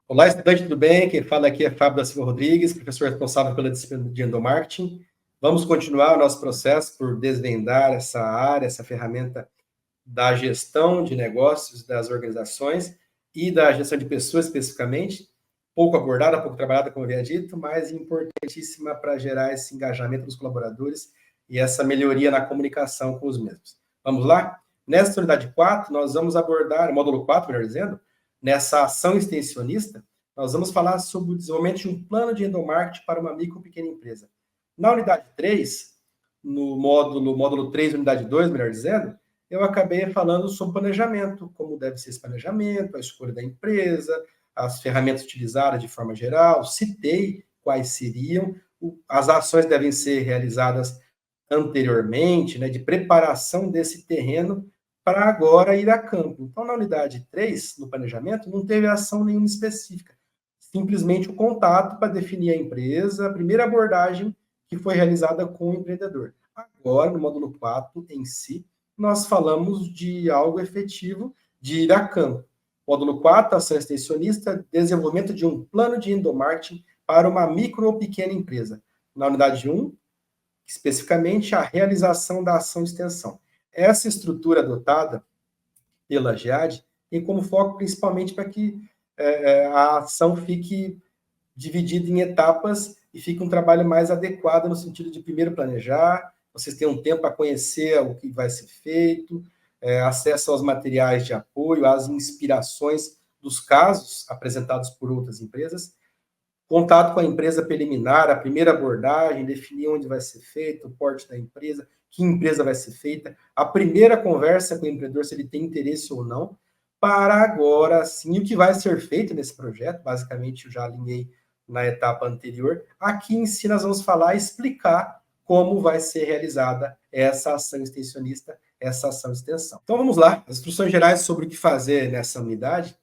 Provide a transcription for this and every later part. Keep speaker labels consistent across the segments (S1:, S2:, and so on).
S1: Olá, estudante, tudo bem? Quem fala aqui é Fábio da Silva Rodrigues, professor responsável pela disciplina de endomarketing. Vamos continuar o nosso processo por desvendar essa área, essa ferramenta da gestão de negócios das organizações e da gestão de pessoas especificamente, pouco abordada, pouco trabalhada, como eu havia dito, mas importantíssima para gerar esse engajamento dos colaboradores e essa melhoria na comunicação com os mesmos. Vamos lá? Nesta unidade 4, nós vamos abordar, módulo 4, melhor dizendo, nessa ação extensionista, nós vamos falar sobre o desenvolvimento de um plano de endomarketing para uma micro ou pequena empresa. Na unidade 3, no módulo 3, unidade 2, melhor dizendo, eu acabei falando sobre planejamento, como deve ser esse planejamento, a escolha da empresa, as ferramentas utilizadas de forma geral, citei quais seriam, as ações devem ser realizadas anteriormente, né, de preparação desse terreno para agora ir a campo. Então, na unidade 3, no planejamento, não teve ação nenhuma específica, simplesmente o contato para definir a empresa, a primeira abordagem que foi realizada com o empreendedor. Agora, no módulo 4 em si, nós falamos de algo efetivo de ir a campo. Módulo 4, ação extensionista, desenvolvimento de um plano de endomarketing para uma micro ou pequena empresa. Na unidade 1, especificamente a realização da ação de extensão. Essa estrutura adotada pela GEAD tem como foco principalmente para que a ação fique dividida em etapas e fique um trabalho mais adequado no sentido de primeiro planejar, vocês tenham tempo para conhecer o que vai ser feito, acesso aos materiais de apoio, às inspirações dos casos apresentados por outras empresas, contato com a empresa preliminar, a primeira abordagem, definir onde vai ser feito, o porte da empresa, que empresa vai ser feita, a primeira conversa com o empreendedor, se ele tem interesse ou não, para agora, sim, o que vai ser feito nesse projeto, basicamente eu já alinhei na etapa anterior. Aqui em si nós vamos falar e explicar como vai ser realizada essa ação extensionista, essa ação de extensão. Então vamos lá, as instruções gerais sobre o que fazer nessa unidade.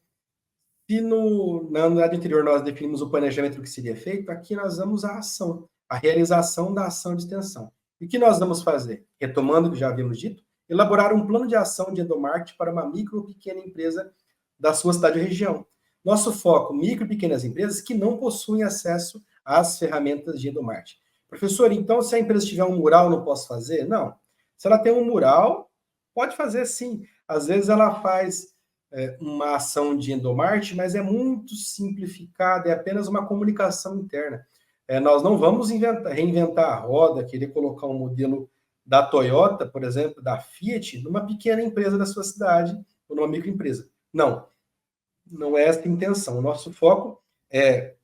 S1: Se na unidade anterior nós definimos o planejamento do que seria feito, aqui nós vamos à ação, a realização da ação de extensão. E o que nós vamos fazer? Retomando o que já havíamos dito, elaborar um plano de ação de endomarketing para uma micro ou pequena empresa da sua cidade ou região. Nosso foco, micro e pequenas empresas que não possuem acesso às ferramentas de endomarketing. Professor, então se a empresa tiver um mural, não posso fazer? Não. Se ela tem um mural, pode fazer sim. Às vezes ela faz uma ação de endomarketing, mas é muito simplificada, é apenas uma comunicação interna. Nós não vamos reinventar a roda, querer colocar um modelo da Toyota, por exemplo, da Fiat, numa pequena empresa da sua cidade, ou numa microempresa. Não, não é essa a intenção. O nosso foco é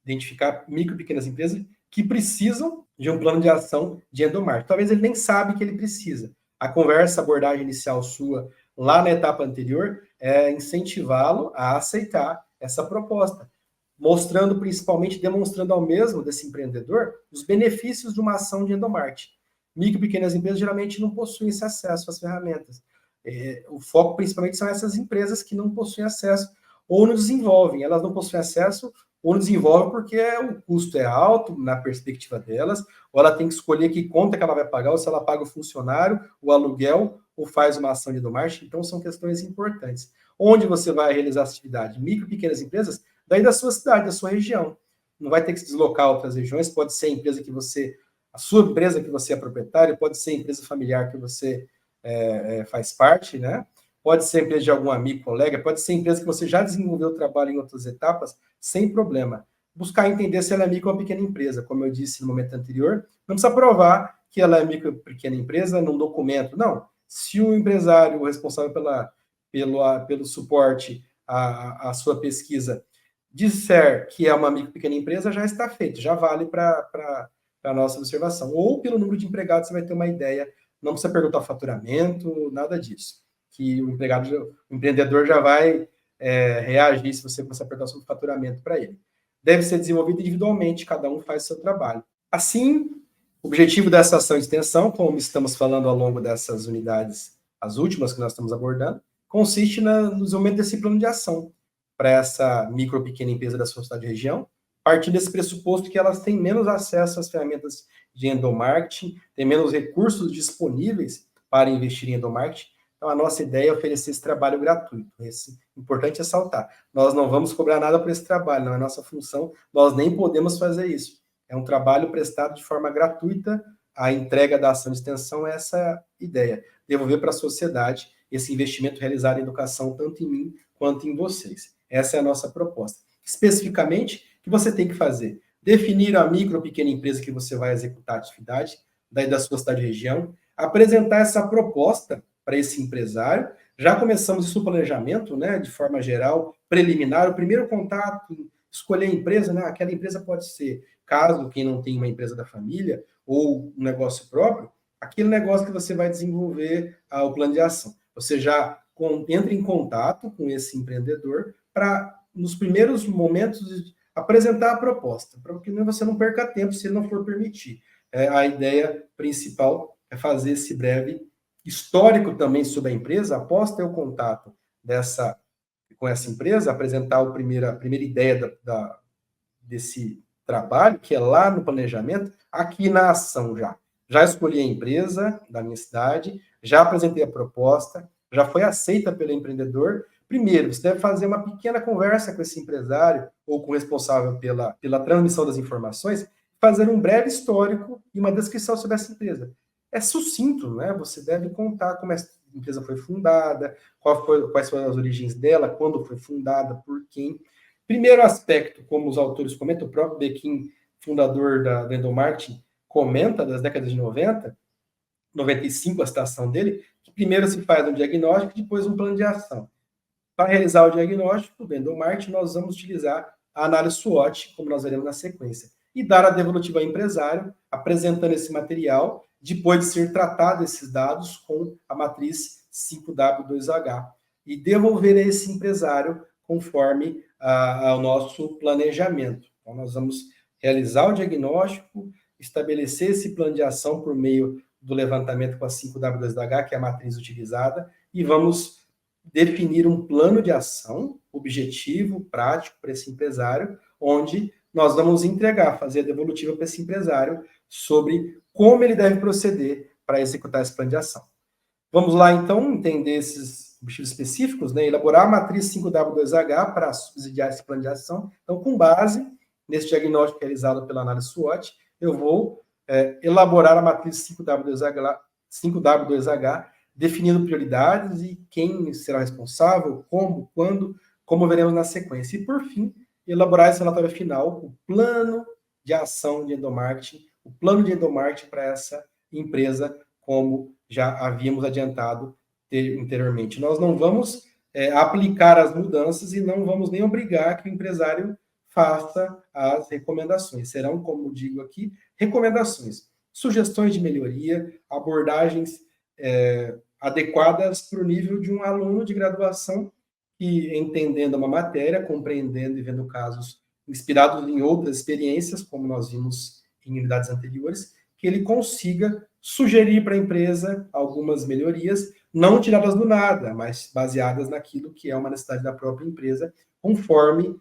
S1: identificar micro e pequenas empresas que precisam de um plano de ação de endomarketing. Talvez ele nem sabe que ele precisa. A conversa, a abordagem inicial sua lá na etapa anterior é incentivá-lo a aceitar essa proposta, mostrando principalmente, demonstrando ao mesmo desse empreendedor os benefícios de uma ação de endomarketing. Micro e pequenas empresas geralmente não possuem esse acesso às ferramentas. O foco principalmente são essas empresas que não possuem acesso ou não desenvolvem. Elas não possuem acesso ou não desenvolvem porque o custo é alto na perspectiva delas, ou ela tem que escolher que conta que ela vai pagar, ou se ela paga o funcionário, o aluguel, ou faz uma ação de endomarketing. Então, são questões importantes. Onde você vai realizar essa atividade? Micro e pequenas empresas, daí da sua cidade, da sua região. Não vai ter que se deslocar a outras regiões, pode ser a empresa que você, a sua empresa que você é proprietário, pode ser a empresa familiar que você faz parte, né? Pode ser a empresa de algum amigo, colega, pode ser a empresa que você já desenvolveu o trabalho em outras etapas, sem problema. Buscar entender se ela é micro ou pequena empresa, como eu disse no momento anterior, não precisa provar que ela é micro ou pequena empresa num documento, não. Se o empresário, o responsável pelo suporte à sua pesquisa, disser que é uma micro ou pequena empresa, já está feito, já vale para a nossa observação. Ou pelo número de empregados, você vai ter uma ideia, não precisa perguntar o faturamento, nada disso. Que o empreendedor já vai reagir se você começar a perguntar sobre o faturamento para ele. Deve ser desenvolvido individualmente, cada um faz o seu trabalho. Assim, o objetivo dessa ação de extensão, como estamos falando ao longo dessas unidades, as últimas que nós estamos abordando, consiste no desenvolvimento desse plano de ação para essa micro ou pequena empresa da sua cidade e região, partindo desse pressuposto que elas têm menos acesso às ferramentas de endomarketing, têm menos recursos disponíveis para investir em endomarketing, Então, a nossa ideia é oferecer esse trabalho gratuito. Importante ressaltar. Nós não vamos cobrar nada por esse trabalho, não é nossa função, nós nem podemos fazer isso. É um trabalho prestado de forma gratuita, a entrega da ação de extensão é essa ideia, devolver para a sociedade esse investimento realizado em educação, tanto em mim quanto em vocês. Essa é a nossa proposta. Especificamente, o que você tem que fazer? Definir a micro ou pequena empresa que você vai executar a atividade, daí da sua cidade e região, apresentar essa proposta para esse empresário. Já começamos isso no planejamento, né, de forma geral, preliminar, o primeiro contato, escolher a empresa, né, aquela empresa pode ser, caso quem não tem uma empresa da família ou um negócio próprio, aquele negócio que você vai desenvolver o plano de ação. Você já entra em contato com esse empreendedor para, nos primeiros momentos, apresentar a proposta, para que você não perca tempo se ele não for permitir. A ideia principal é fazer esse breve histórico também sobre a empresa, após ter o contato com essa empresa, apresentar a primeira ideia desse trabalho, que é lá no planejamento, aqui na ação já. Já escolhi a empresa da minha cidade, já apresentei a proposta, já foi aceita pelo empreendedor. Primeiro, você deve fazer uma pequena conversa com esse empresário ou com o responsável pela transmissão das informações, fazer um breve histórico e uma descrição sobre essa empresa. É sucinto, né? Você deve contar como essa empresa foi fundada, quais foram as origens dela, quando foi fundada, por quem. Primeiro aspecto, como os autores comentam, o próprio Bequim, fundador da Endomarketing, comenta das décadas de 90, 95, a citação dele, que primeiro se faz um diagnóstico e depois um plano de ação. Para realizar o diagnóstico do endomarketing, nós vamos utilizar a análise SWOT, como nós veremos na sequência, e dar a devolutiva ao empresário, apresentando esse material, depois de ser tratado esses dados com a matriz 5W2H, e devolver a esse empresário conforme ao nosso planejamento. Então, nós vamos realizar o diagnóstico, estabelecer esse plano de ação por meio do levantamento com a 5W2H, que é a matriz utilizada, e vamos definir um plano de ação objetivo, prático para esse empresário, onde nós vamos fazer a devolutiva para esse empresário sobre como ele deve proceder para executar esse plano de ação. Vamos lá, então, entender esses objetivos específicos, né? Elaborar a matriz 5W2H para subsidiar esse plano de ação. Então, com base nesse diagnóstico realizado pela análise SWOT, eu vou elaborar a matriz 5W2H, definindo prioridades e quem será responsável, como, quando, como veremos na sequência. E, por fim, elaborar esse relatório final, o plano de ação de endomarketing, o plano de endomarketing para essa empresa, como já havíamos adiantado anteriormente. Nós não vamos aplicar as mudanças e não vamos nem obrigar que o empresário faça as recomendações. Serão, como digo aqui, recomendações, sugestões de melhoria, abordagens adequadas para o nível de um aluno de graduação que, entendendo uma matéria, compreendendo e vendo casos inspirados em outras experiências, como nós vimos em unidades anteriores, que ele consiga sugerir para a empresa algumas melhorias, não tiradas do nada, mas baseadas naquilo que é uma necessidade da própria empresa. Conforme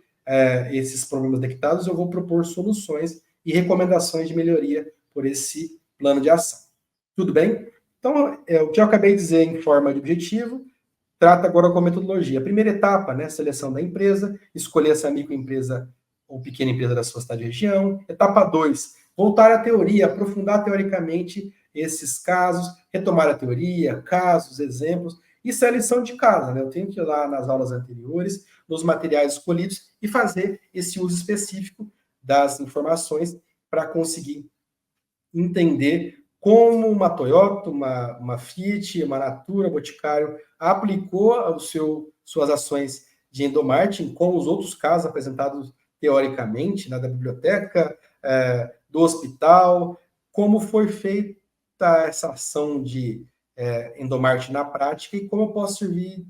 S1: esses problemas detectados, eu vou propor soluções e recomendações de melhoria por esse plano de ação. Tudo bem? Então, o que eu acabei de dizer em forma de objetivo, trata agora com a metodologia. A primeira etapa, né, seleção da empresa, escolher essa microempresa ou pequena empresa da sua cidade e região. Etapa 2, voltar à teoria, aprofundar teoricamente esses casos, retomar a teoria, casos, exemplos. Isso é a lição de casa, né? Eu tenho que ir lá nas aulas anteriores, nos materiais escolhidos e fazer esse uso específico das informações para conseguir entender como uma Toyota, uma Fiat, uma Natura, Boticário aplicou suas ações de endomarketing com os outros casos apresentados teoricamente, né, da biblioteca, do hospital, como foi feita essa ação de endomarketing na prática e como eu posso servir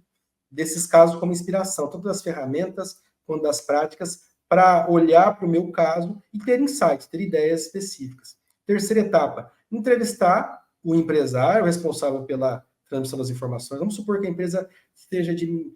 S1: desses casos como inspiração, tanto das ferramentas quanto das práticas, para olhar para o meu caso e ter insights, ter ideias específicas. Terceira etapa, entrevistar o empresário responsável pela transmissão das informações. Vamos supor que a empresa esteja de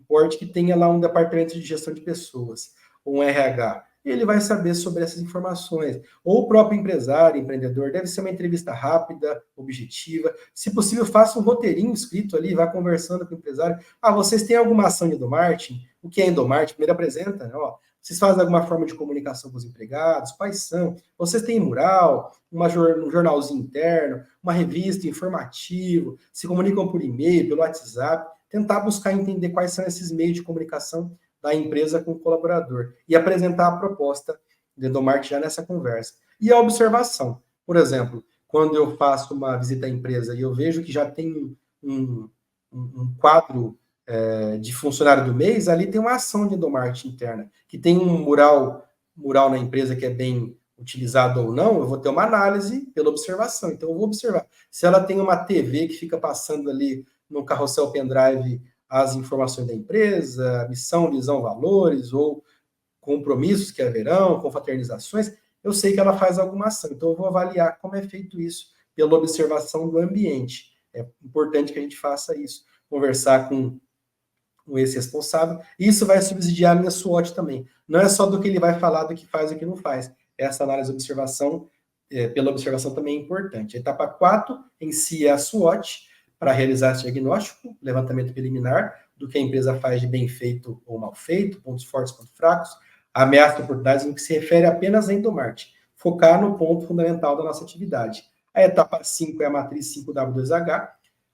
S1: porte que tenha lá um departamento de gestão de pessoas, ou um RH. ele vai saber sobre essas informações. Ou o próprio empresário, empreendedor, deve ser uma entrevista rápida, objetiva. Se possível, faça um roteirinho escrito ali, vá conversando com o empresário. Vocês têm alguma ação de endomarketing? O que é endomarketing? Primeiro apresenta, né? Vocês fazem alguma forma de comunicação com os empregados? Quais são? Vocês têm mural, um jornalzinho interno, uma revista, informativo, se comunicam por e-mail, pelo WhatsApp, tentar buscar entender quais são esses meios de comunicação da empresa com o colaborador e apresentar a proposta de endomarketing já nessa conversa. E a observação. Por exemplo, quando eu faço uma visita à empresa e eu vejo que já tem um quadro de funcionário do mês, ali tem uma ação de endomarketing interna, que tem um mural na empresa que é bem utilizado ou não, eu vou ter uma análise pela observação. Então, eu vou observar. Se ela tem uma TV que fica passando ali no carrossel pendrive as informações da empresa, missão, visão, valores, ou compromissos que haverão, confraternizações, eu sei que ela faz alguma ação. Então, eu vou avaliar como é feito isso pela observação do ambiente. É importante que a gente faça isso. Conversar com esse responsável. Isso vai subsidiar a minha SWOT também. Não é só do que ele vai falar, do que faz e do que não faz. Essa análise de observação, pela observação também é importante. A etapa 4, em si, é a SWOT, para realizar esse diagnóstico, levantamento preliminar, do que a empresa faz de bem feito ou mal feito, pontos fortes, pontos fracos, ameaças e oportunidades no que se refere apenas a endomarketing. Focar no ponto fundamental da nossa atividade. A etapa 5 é a matriz 5W2H.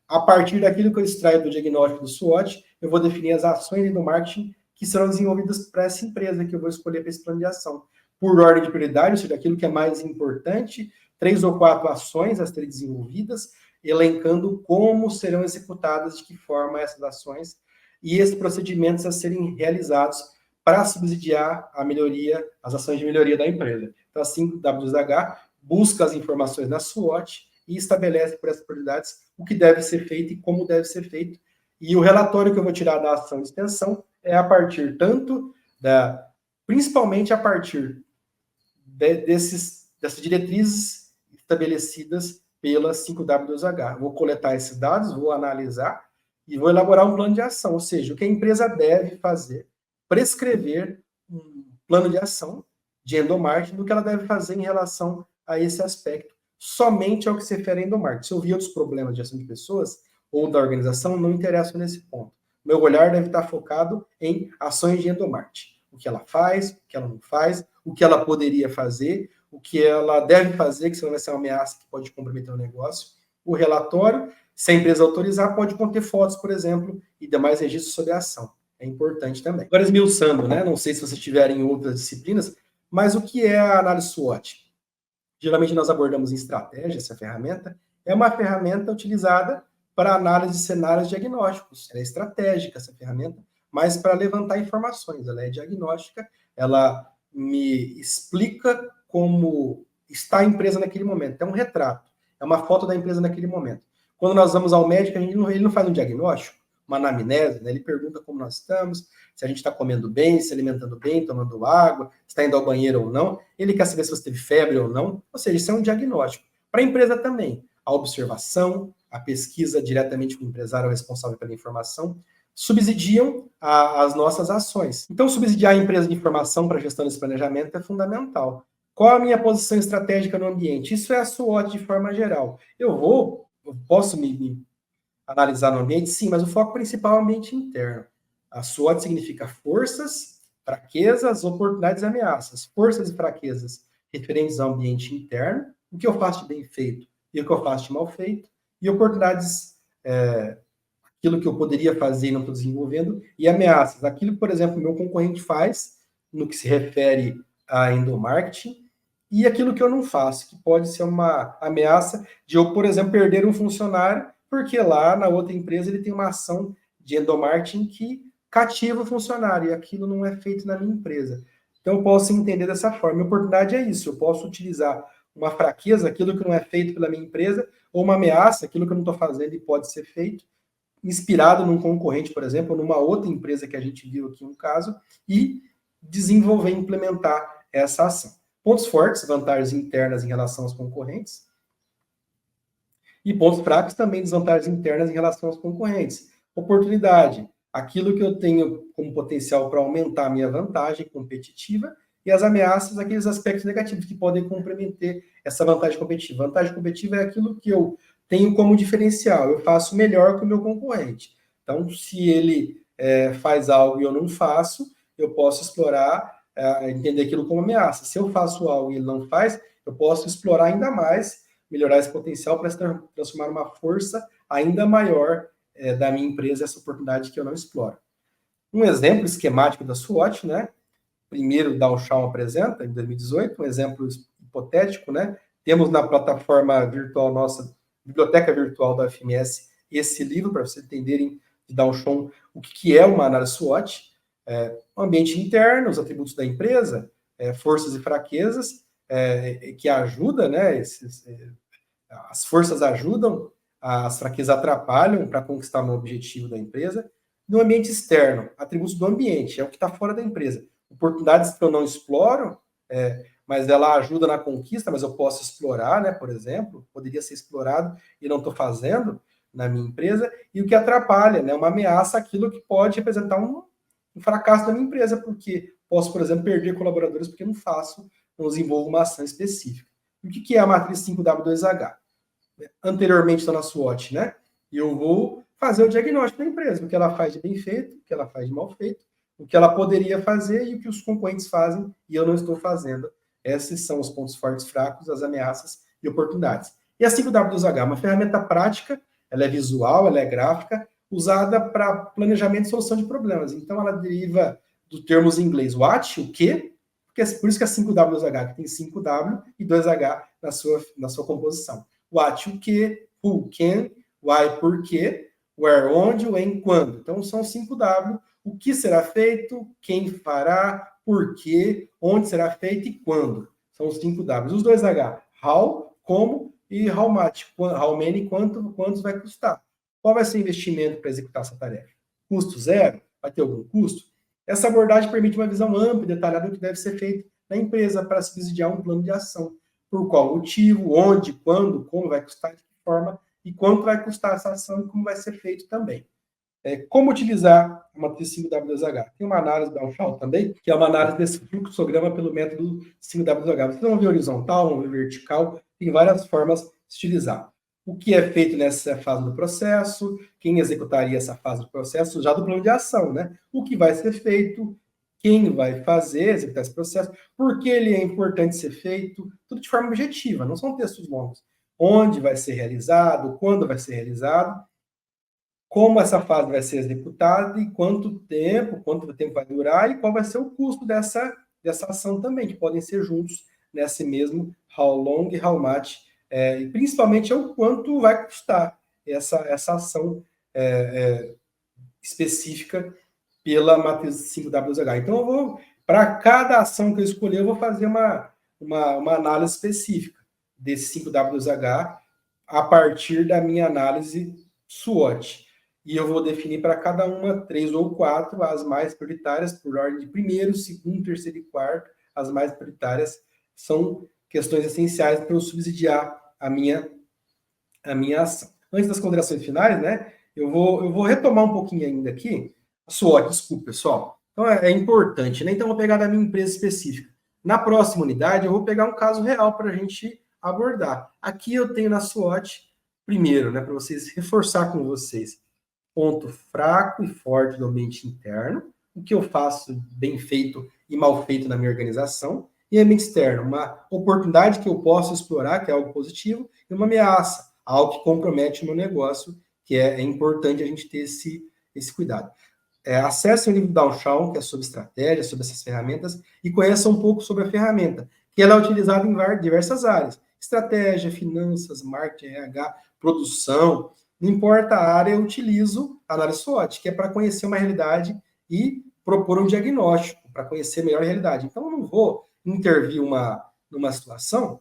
S1: A partir daquilo que eu extraio do diagnóstico do SWOT, eu vdo definir as ações do marketing que serão desenvolvidas para essa empresa que eu vou escolher para esse plano de ação. Por ordem de prioridade, ou seja, aquilo que é mais importante, 3 ou 4 ações a serem desenvolvidas, elencando como serão executadas, de que forma essas ações e esses procedimentos a serem realizados para subsidiar a melhoria, as ações de melhoria da empresa. Então, assim, W2H busca as informações na SWOT e estabelece por essas prioridades o que deve ser feito e como deve ser feito. E o relatório que eu vou tirar da ação de extensão é a partir principalmente a partir dessas diretrizes estabelecidas pela 5W2H. Vou coletar esses dados, vou analisar e vou elaborar um plano de ação, ou seja, o que a empresa deve fazer, prescrever um plano de ação de endomarketing, do que ela deve fazer em relação a esse aspecto, somente ao que se refere a endomarketing. Se eu vi outros problemas de gestão de pessoas ou da organização, não interessa nesse ponto. Meu olhar deve estar focado em ações de endomarketing. O que ela faz, o que ela não faz, o que ela poderia fazer, o que ela deve fazer, que senão vai ser uma ameaça que pode comprometer o negócio. O relatório, se a empresa autorizar, pode conter fotos, por exemplo, e demais registros sobre a ação. É importante também. Agora, esmiuçando, né? Não sei se vocês tiverem outras disciplinas, mas o que é a análise SWOT? Geralmente nós abordamos em estratégia essa ferramenta. É uma ferramenta utilizada para análise de cenários diagnósticos. Ela é estratégica, essa ferramenta, mas para levantar informações. Ela é diagnóstica, ela me explica como está a empresa naquele momento. É um retrato, é uma foto da empresa naquele momento. Quando nós vamos ao médico, ele não faz um diagnóstico, uma anamnese, né? Ele pergunta como nós estamos, se a gente está comendo bem, se alimentando bem, tomando água, se está indo ao banheiro ou não. Ele quer saber se você teve febre ou não. Ou seja, isso é um diagnóstico. Para a empresa também, a observação, a pesquisa diretamente com o empresário responsável pela informação, subsidiam as nossas ações. Então, subsidiar a empresa de informação para a gestão desse planejamento é fundamental. Qual a minha posição estratégica no ambiente? Isso é a SWOT de forma geral. Eu posso me analisar no ambiente? Sim, mas o foco principal é o ambiente interno. A SWOT significa forças, fraquezas, oportunidades e ameaças. Forças e fraquezas referentes ao ambiente interno, o que eu faço de bem feito e o que eu faço de mal feito, e oportunidades, aquilo que eu poderia fazer e não estou desenvolvendo, e ameaças, aquilo que, por exemplo, o meu concorrente faz, no que se refere a endomarketing, e aquilo que eu não faço, que pode ser uma ameaça de eu, por exemplo, perder um funcionário, porque lá na outra empresa ele tem uma ação de endomarketing que cativa o funcionário, e aquilo não é feito na minha empresa. Então, eu posso entender dessa forma. A oportunidade é isso, eu posso utilizar uma fraqueza, aquilo que não é feito pela minha empresa, ou uma ameaça, aquilo que eu não estou fazendo e pode ser feito, inspirado num concorrente, por exemplo, ou numa outra empresa que a gente viu aqui um caso, e desenvolver e implementar essa ação. Pontos fortes, vantagens internas em relação aos concorrentes, e pontos fracos também, desvantagens internas em relação aos concorrentes. Oportunidade, aquilo que eu tenho como potencial para aumentar a minha vantagem competitiva, e as ameaças, aqueles aspectos negativos que podem comprometer essa vantagem competitiva. Vantagem competitiva é aquilo que eu tenho como diferencial, eu faço melhor que o meu concorrente. Então, se ele faz algo e eu não faço, eu posso explorar, entender aquilo como ameaça. Se eu faço algo e ele não faz, eu posso explorar ainda mais, melhorar esse potencial para se transformar numa força ainda maior da minha empresa, essa oportunidade que eu não exploro. Um exemplo esquemático da SWOT, né? Primeiro, Downtown apresenta, em 2018, um exemplo hipotético, né? Temos na plataforma virtual nossa, biblioteca virtual da FMS, esse livro, para vocês entenderem de Downtown o que é uma análise SWOT, o ambiente interno, os atributos da empresa, forças e fraquezas, que ajuda, né? As forças ajudam, as fraquezas atrapalham para conquistar o objetivo da empresa. No ambiente externo, atributos do ambiente, é o que está fora da empresa. Oportunidades que eu não exploro, mas ela ajuda na conquista, mas eu posso explorar, né? Por exemplo, poderia ser explorado e não estou fazendo na minha empresa. E o que atrapalha, né? Uma ameaça, aquilo que pode representar um fracasso da minha empresa, porque posso, por exemplo, perder colaboradores porque não faço, não desenvolvo uma ação específica. E o que é a matriz 5W2H? Anteriormente está na SWOT, né? E eu vou fazer o diagnóstico da empresa, o que ela faz de bem feito, o que ela faz de mal feito, o que ela poderia fazer e o que os concorrentes fazem e eu não estou fazendo. Esses são os pontos fortes, fracos, as ameaças e oportunidades. E a 5W2H é uma ferramenta prática, ela é visual, ela é gráfica, usada para planejamento e solução de problemas. Então, ela deriva do termos em inglês what, o que, por isso que é 5W2H, que tem 5W e 2H na sua composição. What, o que, who, quem, why, por quê, where, onde, when, quando. Então, são 5W, o que será feito, quem fará, por quê, onde será feito e quando. São os 5Ws. Os 2H, how, como, e how much, how many, quantos vai custar. Qual vai ser o investimento para executar essa tarefa? Custo zero? Vai ter algum custo? Essa abordagem permite uma visão ampla e detalhada do que deve ser feito na empresa para subsidiar um plano de ação. Por qual motivo, onde, quando, como vai custar, de que forma e quanto vai custar essa ação e como vai ser feito também. Como utilizar a matriz 5W2H? Tem uma análise da Downtown também, que é uma análise desse fluxograma pelo método 5W2H. Vocês vão ver horizontal, vão ver vertical, tem várias formas de se utilizar. O que é feito nessa fase do processo, quem executaria essa fase do processo, já do plano de ação, né? O que vai ser feito, quem vai fazer, executar esse processo, por que ele é importante ser feito, tudo de forma objetiva, não são textos longos. Onde vai ser realizado, quando vai ser realizado, como essa fase vai ser executada e quanto tempo vai durar e qual vai ser o custo dessa ação também, que podem ser juntos nesse mesmo how long e how much, e principalmente é o quanto vai custar essa ação específica pela matriz 5W2H. Então, para cada ação que eu escolher, eu vou fazer uma análise específica desse 5W2H a partir da minha análise SWOT. E eu vou definir para cada uma 3 ou 4, as mais prioritárias, por ordem de primeiro, segundo, terceiro e quarto. As mais prioritárias são questões essenciais para eu subsidiar a minha ação. Antes das considerações finais, né, eu vou retomar um pouquinho ainda aqui. A SWOT, desculpa, pessoal. Então, é importante, né? Então, eu vou pegar da minha empresa específica. Na próxima unidade, eu vou pegar um caso real para a gente abordar. Aqui eu tenho na SWOT, primeiro, né, para vocês reforçar com vocês, ponto fraco e forte do ambiente interno, o que eu faço bem feito e mal feito na minha organização, e ambiente externo, uma oportunidade que eu posso explorar, que é algo positivo, e uma ameaça, algo que compromete o meu negócio, que é importante a gente ter esse cuidado. Acesse o livro da Downtown, que é sobre estratégia, sobre essas ferramentas, e conheça um pouco sobre a ferramenta, que ela é utilizada em diversas áreas. Estratégia, finanças, marketing, RH, produção, não importa a área, eu utilizo a análise SWOT, que é para conhecer uma realidade e propor um diagnóstico, para conhecer melhor a realidade. Então, eu não vou intervir numa situação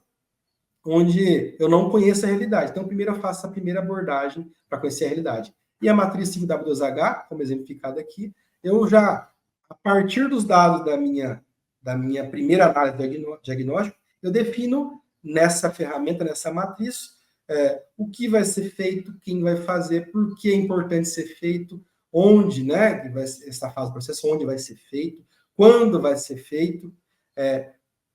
S1: onde eu não conheço a realidade. Então, primeiro eu faço a primeira abordagem para conhecer a realidade. E a matriz 5W2H, como exemplificado aqui, eu já, a partir dos dados da minha primeira análise diagnóstico, eu defino nessa ferramenta, nessa matriz, o que vai ser feito, quem vai fazer, por que é importante ser feito, onde, né, vai ser essa fase do processo, onde vai ser feito, quando vai ser feito,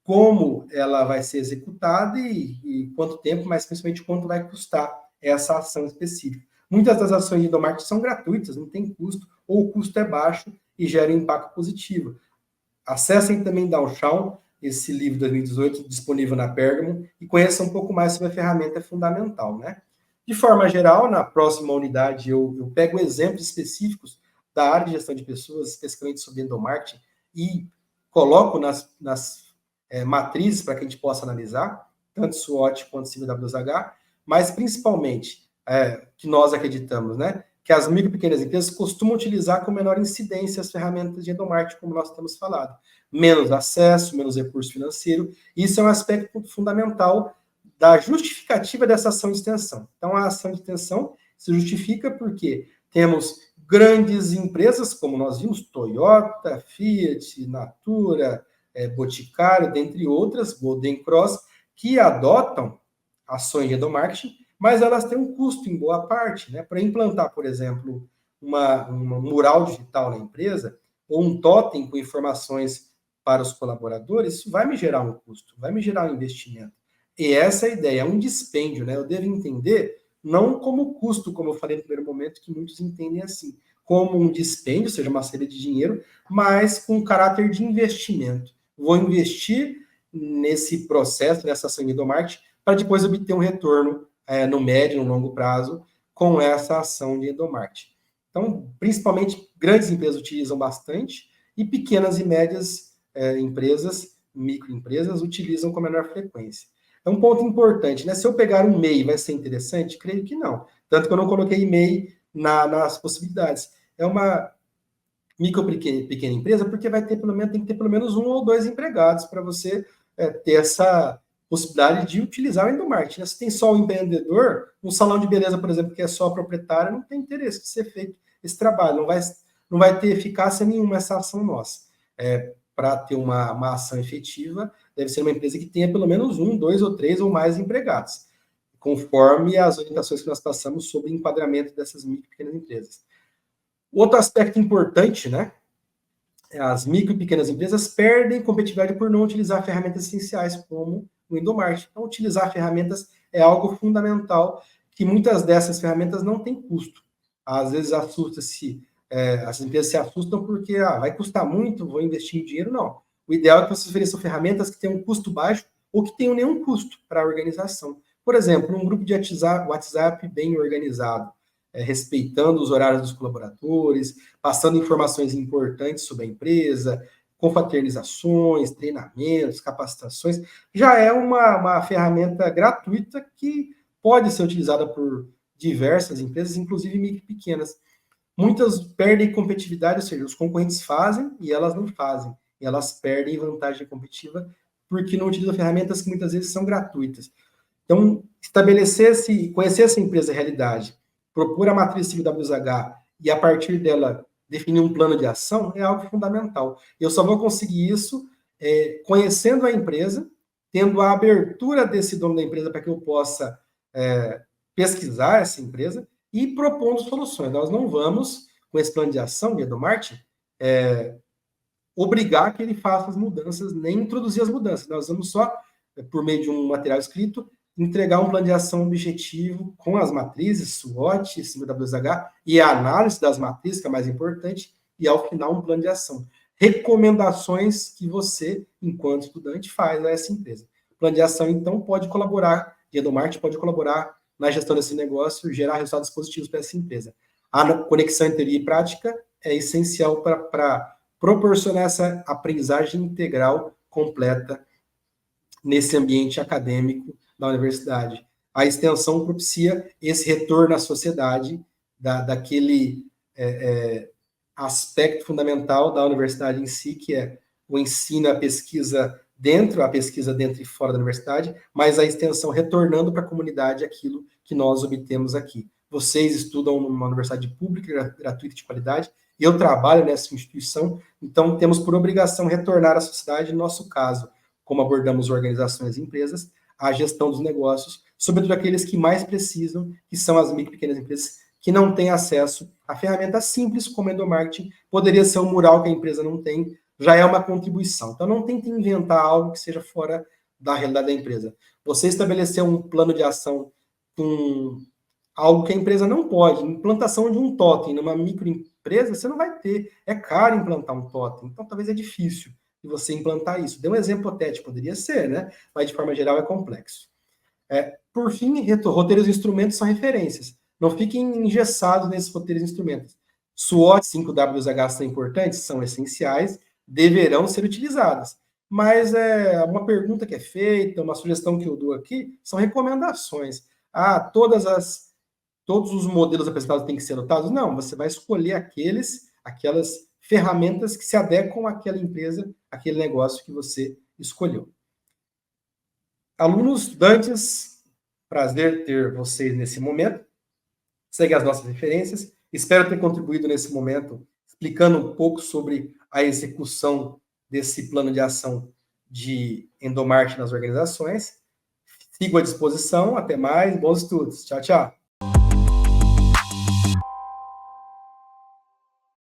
S1: como ela vai ser executada e quanto tempo, mas principalmente quanto vai custar essa ação específica. Muitas das ações de endomarketing são gratuitas, não tem custo, ou o custo é baixo e gera um impacto positivo. Acessem também Downtown, esse livro de 2018, disponível na Pergamon, e conheçam um pouco mais sobre a ferramenta fundamental, né? De forma geral, na próxima unidade, eu pego exemplos específicos da área de gestão de pessoas, especificamente sobre endomarketing, e coloco nas matrizes para que a gente possa analisar, tanto SWOT quanto CBWH, mas principalmente, que nós acreditamos, né? Que as micro e pequenas empresas costumam utilizar com menor incidência as ferramentas de endomarketing, como nós temos falado. Menos acesso, menos recurso financeiro. Isso é um aspecto fundamental da justificativa dessa ação de extensão. Então, a ação de extensão se justifica porque temos grandes empresas, como nós vimos, Toyota, Fiat, Natura, Boticário, dentre outras, Golden Cross, que adotam ações de endomarketing, mas elas têm um custo em boa parte, né? Para implantar, por exemplo, um mural digital na empresa, ou um totem com informações para os colaboradores, isso vai me gerar um custo, vai me gerar um investimento. E essa é a ideia, é um dispêndio, né? Eu devo entender, não como custo, como eu falei no primeiro momento, que muitos entendem assim, como um dispêndio, ou seja, uma série de dinheiro, mas com caráter de investimento. Vou investir nesse processo, nessa ação de endomarketing, para depois obter um retorno no médio, no longo prazo, com essa ação de endomarketing. Então, principalmente, grandes empresas utilizam bastante e pequenas e médias empresas, microempresas, utilizam com menor frequência. É um ponto importante, né? Se eu pegar um MEI, vai ser interessante? Creio que não. Tanto que eu não coloquei MEI nas possibilidades. É uma micro pequena empresa, porque tem que ter pelo menos 1 ou 2 empregados para você ter essa possibilidade de utilizar o endomarketing. Se tem só o empreendedor, um salão de beleza, por exemplo, que é só proprietário, não tem interesse de ser feito esse trabalho, não vai ter eficácia nenhuma essa ação nossa. Para ter uma ação efetiva, deve ser uma empresa que tenha pelo menos 1, 2 ou 3 ou mais empregados, conforme as orientações que nós passamos sobre o enquadramento dessas micro e pequenas empresas. Outro aspecto importante, né? As micro e pequenas empresas perdem competitividade por não utilizar ferramentas essenciais como o endomarketing. Então, utilizar ferramentas é algo fundamental, que muitas dessas ferramentas não têm custo. Às vezes as empresas se assustam porque vai custar muito, vou investir em dinheiro. Não. O ideal é que vocês ofereçam ferramentas que tenham um custo baixo ou que tenham nenhum custo para a organização. Por exemplo, um grupo de WhatsApp bem organizado, respeitando os horários dos colaboradores, passando informações importantes sobre a empresa, confraternizações, treinamentos, capacitações, já é uma ferramenta gratuita que pode ser utilizada por diversas empresas, inclusive micro e pequenas. Muitas perdem competitividade, ou seja, os concorrentes fazem e elas não fazem. E elas perdem vantagem competitiva porque não utilizam ferramentas que muitas vezes são gratuitas. Então, conhecer essa empresa realidade, propor a matriz CBWH e, a partir dela, definir um plano de ação é algo fundamental. Eu só vou conseguir isso conhecendo a empresa, tendo a abertura desse dono da empresa para que eu possa pesquisar essa empresa e propondo soluções. Nós não vamos, com esse plano de ação, do endomarketing, obrigar que ele faça as mudanças, nem introduzir as mudanças. Nós vamos só, por meio de um material escrito, entregar um plano de ação objetivo com as matrizes, SWOT, CBWH, e a análise das matrizes, que é mais importante, e ao final um plano de ação. Recomendações que você, enquanto estudante, faz a essa empresa. O plano de ação, então, pode colaborar, e a Endomarketing pode colaborar na gestão desse negócio, gerar resultados positivos para essa empresa. A conexão entre teoria e prática é essencial para proporcionar essa aprendizagem integral completa nesse ambiente acadêmico da universidade. A extensão propicia esse retorno à sociedade daquele aspecto fundamental da universidade em si, que é o ensino, a pesquisa dentro e fora da universidade, mas a extensão retornando para a comunidade aquilo que nós obtemos aqui. Vocês estudam numa universidade pública, gratuita de qualidade, e eu trabalho nessa instituição, então temos por obrigação retornar à sociedade, no nosso caso, como abordamos organizações e empresas, a gestão dos negócios, sobretudo aqueles que mais precisam, que são as micro e pequenas empresas que não têm acesso a ferramentas simples como endomarketing. Poderia ser um mural que a empresa não tem, já é uma contribuição. Então, não tente inventar algo que seja fora da realidade da empresa. Você estabeleceu um plano de ação com algo que a empresa não pode. Implantação de um totem numa microempresa, você não vai ter. É caro implantar um totem, então talvez é difícil de você implantar isso. Dê um exemplo hipotético, poderia ser, né? Mas de forma geral é complexo. Por fim, roteiros e instrumentos são referências. Não fiquem engessados nesses roteiros e instrumentos. SWOT 5WH são importantes, são essenciais, deverão ser utilizadas. Mas uma pergunta que é feita, uma sugestão que eu dou aqui, são recomendações. Todos os modelos apresentados têm que ser adotados? Não, você vai escolher aquelas ferramentas que se adequam àquela empresa, àquele negócio que você escolheu. Alunos, estudantes, prazer ter vocês nesse momento. Segue as nossas referências. Espero ter contribuído nesse momento, explicando um pouco sobre a execução desse plano de ação de endomarketing nas organizações. Sigo à disposição. Até mais. Bons estudos. Tchau, tchau.